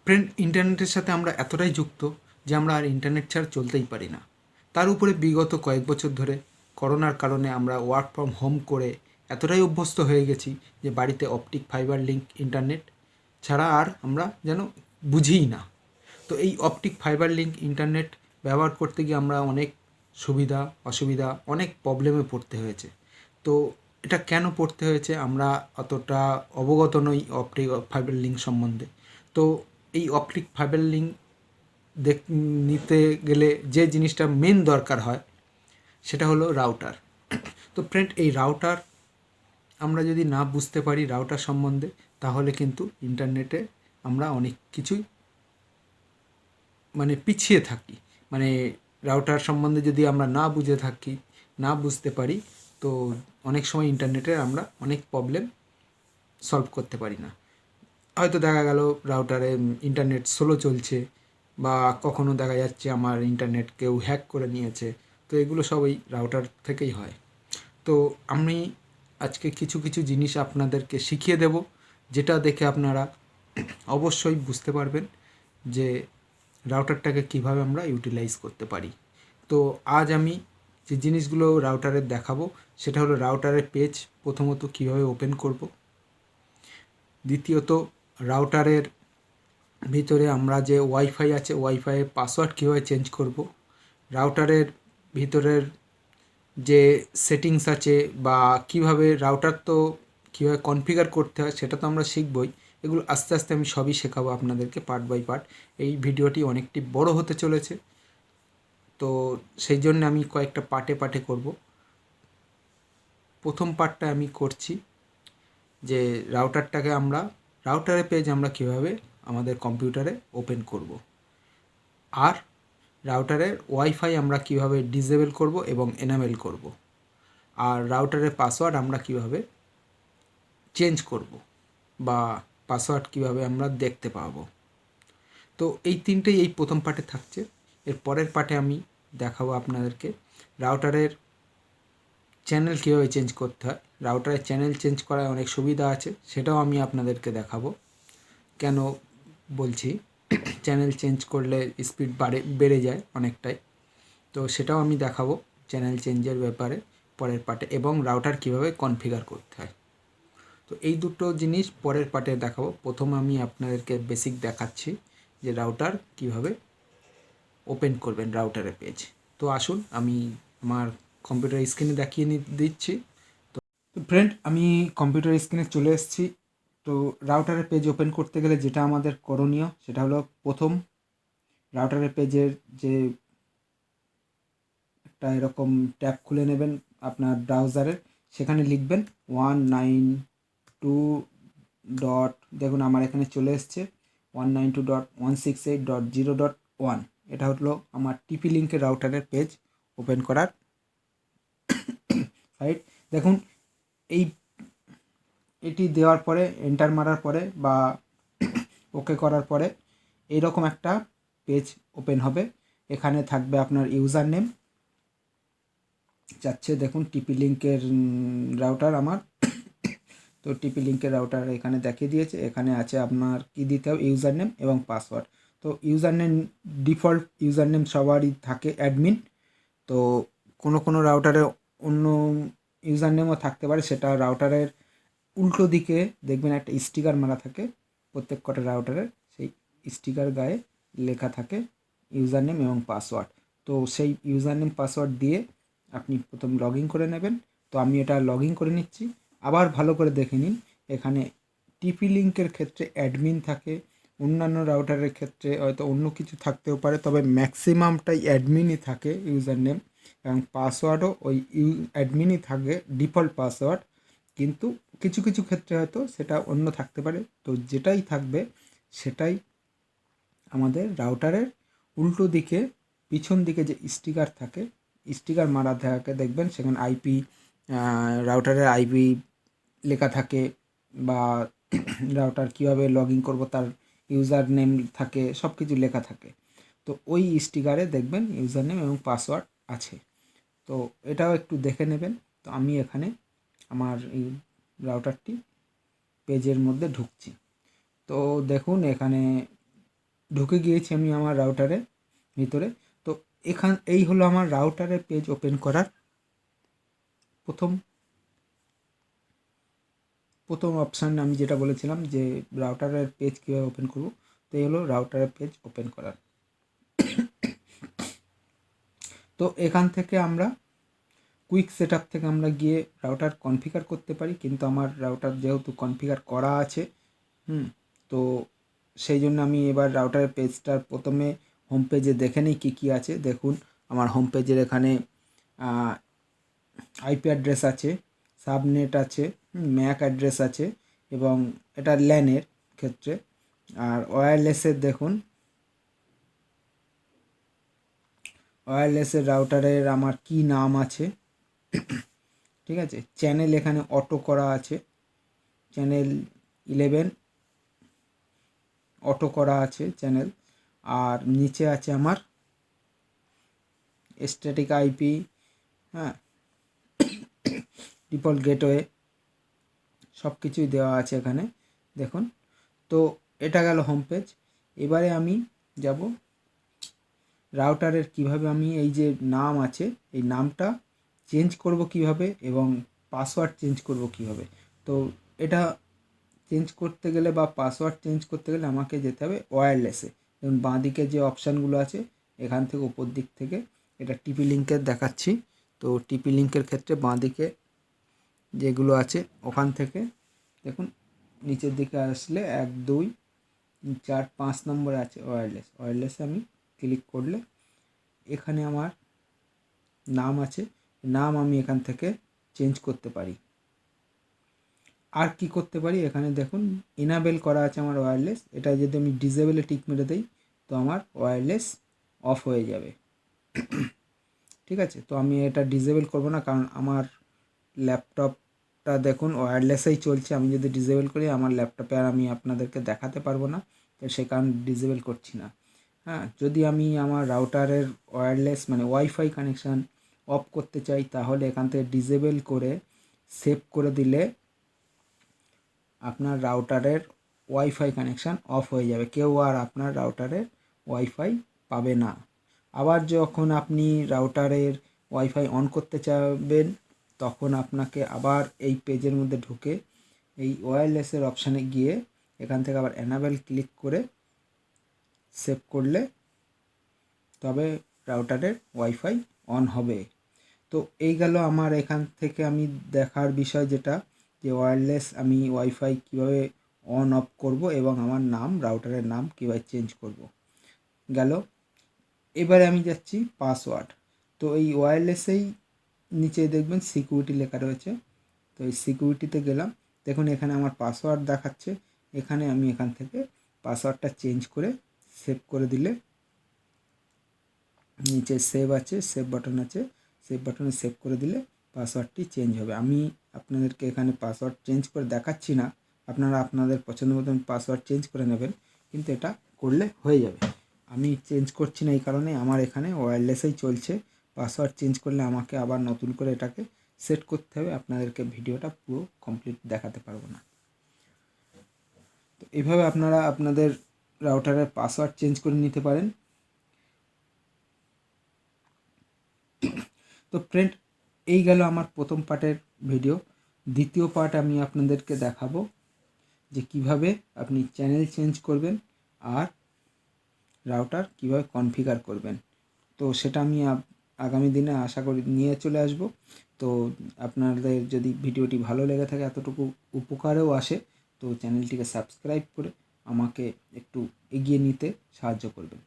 Friend, ইন্টারনেটের সাথে আমরা এতটাই যুক্ত যে আমরা আর ইন্টারনেট ছাড়া চলতেই পারি না। তার উপরে বিগত কয়েক বছর ধরে করোনার কারণে আমরা ওয়ার্ক ফ্রম হোম করে এতটাই অভ্যস্ত হয়ে গেছি যে বাড়িতে অপটিক ফাইবার লিঙ্ক ইন্টারনেট ছাড়া আর আমরা যেন বুঝিই না। তো এই অপটিক ফাইবার লিঙ্ক ইন্টারনেট ব্যবহার করতে গিয়ে আমরা অনেক সুবিধা অসুবিধা অনেক প্রবলেমে পড়তে হয়েছে। তো এটা কেন পড়তে হয়েছে আমরা অতটা অবগত নই অপটিক ফাইবার লিঙ্ক সম্বন্ধে। তো এই অপটিক ফাইবার লিঙ্ক দেখ নিতে গেলে যে জিনিসটা মেন দরকার হয় সেটা হলো রাউটার। তো ফ্রেন্ড, এই রাউটার আমরা যদি না বুঝতে পারি রাউটার সম্বন্ধে, তাহলে কিন্তু ইন্টারনেটে আমরা অনেক কিছুই পিছিয়ে থাকি। মানে রাউটার সম্বন্ধে যদি আমরা না বুঝে থাকি, না বুঝতে পারি, তো অনেক সময় ইন্টারনেটের আমরা অনেক প্রবলেম সলভ করতে পারি না। হয়তো দেখা গেল রাউটারে ইন্টারনেট স্লো চলছে, বা কখনো দেখা যাচ্ছে আমার ইন্টারনেট কেউ হ্যাক করে নিয়েছে। তো এগুলো সব এই রাউটার থেকেই হয়। তো আমি আজকে কিছু কিছু জিনিস আপনাদেরকে শিখিয়ে দেব, যেটা দেখে আপনারা অবশ্যই বুঝতে পারবেন যে রাউটারটাকে কিভাবে আমরা ইউটিলাইজ করতে পারি। তো আজ আমি যে জিনিসগুলো রাউটারের দেখাবো সেটা হলো রাউটারের পেজ প্রথমত কিভাবে ওপেন করব, দ্বিতীয়ত রাউটারের ভিতরে আমরা যে ওয়াইফাই আছে ওয়াইফাইয়ের পাসওয়ার্ড কীভাবে চেঞ্জ করব, রাউটারের ভিতরের যে সেটিংস আছে বা কিভাবে রাউটার তো কীভাবে কনফিগার করতে হয় সেটা তো আমরা শিখবই। এগুলো আস্তে আস্তে আমি সবই শেখাবো আপনাদেরকে পার্ট বাই পার্ট। এই ভিডিওটি অনেকটি বড় হতে চলেছে, তো সেই জন্য আমি কয়েকটা পার্টে পার্টে করব। প্রথম পার্টটা আমি করছি যে রাউটারের পেজ আমরা কীভাবে আমাদের কম্পিউটারে ওপেন করব, আর রাউটারের ওয়াইফাই আমরা কীভাবে ডিসেবল করব এবং এনাবেল করব, আর রাউটারের পাসওয়ার্ড আমরা কীভাবে চেঞ্জ করব বা পাসওয়ার্ড কীভাবে আমরা দেখতে পাবো। তো এই তিনটেই এই প্রথম পার্টে থাকছে। এর পরের পার্টে আমি দেখাবো আপনাদেরকে রাউটারের চ্যানেল কীভাবে চেঞ্জ করতে হয়। রাউটারের চ্যানেল চেঞ্জ করার অনেক সুবিধা আছে, সেটাও আমি আপনাদেরকে দেখাবো। কেন বলছি, চ্যানেল চেঞ্জ করলে স্পিড বেড়ে যায় অনেকটাই, তো সেটাও আমি দেখাবো চ্যানেল চেঞ্জের ব্যাপারে পরের পার্টে, এবং রাউটার কীভাবে কনফিগার করতে হয়। তো এই দুটো জিনিস পরের পার্টে দেখাবো। প্রথম আমি আপনাদেরকে বেসিক দেখাচ্ছি যে রাউটার কীভাবে ওপেন করবেন রাউটারের পেজ। তো আসুন আমি আমার কম্পিউটার স্ক্রিনে দেখিয়ে দিচ্ছি। তো ফ্রেন্ড, আমি কম্পিউটার স্ক্রিনে চলে এসেছি। তো রাউটারের পেজ ওপেন করতে গেলে যেটা আমাদের করণীয় সেটা হলো, প্রথম রাউটারের পেজের যে একটা এরকম ট্যাব খুলে নেবেন আপনার ব্রাউজারের, সেখানে লিখবেন 192 দেখুন আমার এখানে চলে এসছে 192.168.0.1। এটা হলো আমার টিপি লিঙ্কের রাউটারের পেজ ওপেন করার সাইট। দেখুন এটি দেওয়ার পরে এন্টার মারার পরে বা ওকে করার পরে এইরকম একটা পেজ ওপেন হবে। এখানে থাকবে আপনার ইউজার নেম যাচ্ছে, দেখুন টিপি লিঙ্কের রাউটার আমার। তো টিপি লিঙ্কের রাউটার এখানে দেখিয়ে দিয়েছে। এখানে আছে আপনার কী দিতে হবে, ইউজার নেম এবং পাসওয়ার্ড। তো user name default user name সবারই থাকে অ্যাডমিন। তো কোনো রাউটারে অন্য ইউজার নেমও থাকতে পারে, সেটা রাউটারের উল্টো দিকে দেখবেন একটা স্টিকার মারা থাকে প্রত্যেক কটা রাউটারের, সেই স্টিকার গায়ে লেখা থাকে ইউজার নেম এবং পাসওয়ার্ড। তো সেই ইউজার নেম পাসওয়ার্ড দিয়ে আপনি প্রথম লগ ইন করে নেবেন। তো আমি এটা লগ ইন করে নিচ্ছি। আবার ভালো করে দেখে নিন, এখানে টিপি লিঙ্কের ক্ষেত্রে অ্যাডমিন থাকে, অন্যান্য রাউটারের ক্ষেত্রে হয়তো অন্য কিছু থাকতেও পারে, তবে ম্যাক্সিমামটাই অ্যাডমিনই থাকে ইউজার নেম, এবং পাসওয়ার্ডও ওই অ্যাডমিনই থাকে ডিফল্ট পাসওয়ার্ড। কিন্তু কিছু কিছু ক্ষেত্রে হয়তো সেটা অন্য থাকতে পারে। তো যেটাই থাকবে সেটাই আমাদের রাউটারের উল্টো দিকে পিছন দিকে যে স্টিকার থাকে, স্টিকার মারা থাকে দেখবেন, সেখানে আইপি রাউটারের আইপি লেখা থাকে, বা রাউটার কীভাবে লগ ইন করবো তার ইউজার নেম থাকে, সব কিছু লেখা থাকে। তো ওই স্টিকারে দেখবেন ইউজার নেম এবং পাসওয়ার্ড আছে। তো এটাও একটু দেখে নেবেন। তো আমি এখানে আমার এই রাউটারটি পেজের মধ্যে ঢুকছি। তো দেখুন এখানে ঢুকে গিয়েছি আমি আমার রাউটারের ভিতরে। তো এই হলো আমার রাউটারের পেজ ওপেন করার প্রথম অপশান। আমি যেটা বলেছিলাম যে রাউটারের পেজ কীভাবে ওপেন করব, তো এই হলো রাউটারের পেজ ওপেন করার। তো এখান থেকে আমরা কুইক সেটআপ থেকে আমরা গিয়ে রাউটার কনফিগার করতে পারি, কিন্তু আমার রাউটার যেহেতু কনফিগার করা আছে, তো সেই জন্য আমি এবার রাউটারের পেজটার প্রথমে হোম পেজে দেখে নিই কী কী আছে। দেখুন আমার হোম পেজের এখানে আইপি অ্যাড্রেস আছে, সাবনেট আছে, ম্যাক অ্যাড্রেস আছে, এবং এটা ল্যানের ক্ষেত্রে। আর ওয়্যারলেসের দেখুন, ওয়্যারলেসের রাউটারের আমার কি নাম আছে, ঠিক আছে। চ্যানেল এখানে অটো করা আছে, চ্যানেল 11 অটো করা আছে চ্যানেল। আর নিচে আছে আমার স্ট্যাটিক আইপি, হ্যাঁ, ডিফল্ট গেটওয়ে, সব কিছুই দেওয়া আছে এখানে দেখুন। তো এটা গেল হোম পেজ। এবারে আমি যাব রাউটারের কিভাবে আমি এই যে নাম আছে এই নামটা চেঞ্জ করব কিভাবে, এবং পাসওয়ার্ড চেঞ্জ করব কিভাবে। তো এটা চেঞ্জ করতে গেলে বা পাসওয়ার্ড চেঞ্জ করতে গেলে আমাকে যেতে হবে ওয়্যারলেসে। এবং বাঁদিকে যে অপশানগুলো আছে এখান থেকে উপর দিক থেকে, এটা টিপি লিঙ্কের দেখাচ্ছি। তো টিপি লিঙ্কের ক্ষেত্রে বাঁদিকে যেগুলো আছে ওখান থেকে দেখুন নিচের দিকে আসলে 1 2 3 4 5 নম্বরে আছে ওয়্যারলেসে আমি ক্লিক করলে এখানে আমার নাম আছে, নাম আমি এখান থেকে চেঞ্জ করতে পারি। আর কি করতে পারি, এখানে দেখুন ইনাবেল করা আছে আমার ওয়্যারলেস। এটা যদি আমি ডিসেবলে টিক মেরে দিই তো আমার ওয়্যারলেস অফ হয়ে যাবে, ঠিক আছে। তো আমি এটা ডিসেবল করব না, কারণ আমার ল্যাপটপটা দেখুন ওয়্যারলেসেই চলছে। আমি যদি ডিসেবল করি আমার ল্যাপটপে আর আমি আপনাদেরকে দেখাতে পারবো না, তো সে কারণে ডিসেবল করছি না। হ্যাঁ, যদি আমি আমার রাউটারের ওয়্যারলেস মানে ওয়াইফাই কানেকশান অফ করতে চাই তাহলে এখান থেকে ডিসেবল করে সেভ করে দিলে আপনার রাউটারের ওয়াইফাই কানেকশান অফ হয়ে যাবে, কেউ আর আপনার রাউটারের ওয়াইফাই পাবে না। আবার যখন আপনি রাউটারের ওয়াইফাই অন করতে চাইবেন তখন আপনাকে আবার এই পেজের মধ্যে ঢুকে এই ওয়্যারলেসের অপশানে গিয়ে এখান থেকে আবার এনাবেল ক্লিক করে সেভ করলে তবে রাউটারের ওয়াইফাই অন হবে। তো এই গেল আমার এখান থেকে আমি দেখার বিষয়, যেটা যে ওয়্যারলেস আমি ওয়াইফাই কীভাবে অন অফ করব এবং আমার নাম রাউটারের নাম কীভাবে চেঞ্জ করব গেল। এবারে আমি যাচ্ছি পাসওয়ার্ড। তো এই ওয়্যারলেসেই নিচে দেখবেন সিকিউরিটি লেখা রয়েছে, তো এই সিকিউরিটিতে গেলাম। দেখুন এখানে আমার পাসওয়ার্ড দেখাচ্ছে, এখানে আমি এখান থেকে পাসওয়ার্ডটা চেঞ্জ করে সেভ করে দিলে নিচে সেভ আছে, সেভ বাটন আছে, সেভ বাটনে সেভ করে দিলে পাসওয়ার্ডটি চেঞ্জ হবে। আমি আপনাদেরকে এখানে পাসওয়ার্ড চেঞ্জ করে দেখাচ্ছি না, আপনারা আপনাদের পছন্দ মতন পাসওয়ার্ড চেঞ্জ করে নেবেন, কিন্তু এটা করলে হয়ে যাবে। আমি চেঞ্জ করছি না এই কারণে আমার এখানে ওয়্যারলেসেই চলছে। পাসওয়ার্ড চেঞ্জ করলে আমাকে আবার নতুন করে এটাকে সেট করতে হবে, আপনাদেরকে ভিডিওটা পুরো কমপ্লিট দেখাতে পারবো না। তো এইভাবে আপনারা আপনাদের রাউটারের পাসওয়ার্ড চেঞ্জ করে নিতে পারেন। তো ফ্রেন্ড, এই গেল আমার প্রথম পার্টের ভিডিও। দ্বিতীয় পার্ট আমি আপনাদেরকে দেখাবো যে কিভাবে আপনি চ্যানেল চেঞ্জ করবেন আর রাউটার কিভাবে কনফিগার করবেন। তো সেটা আমি আগামী দিনে আশা করি নিয়ে চলে আসব। তো আপনাদের যদি ভিডিওটি ভালো লেগে থাকে, এতটুকু উপকারেও আসে, তো চ্যানেলটিকে সাবস্ক্রাইব করে আমাকে একটু এগিয়ে নিতে সাহায্য করবেন।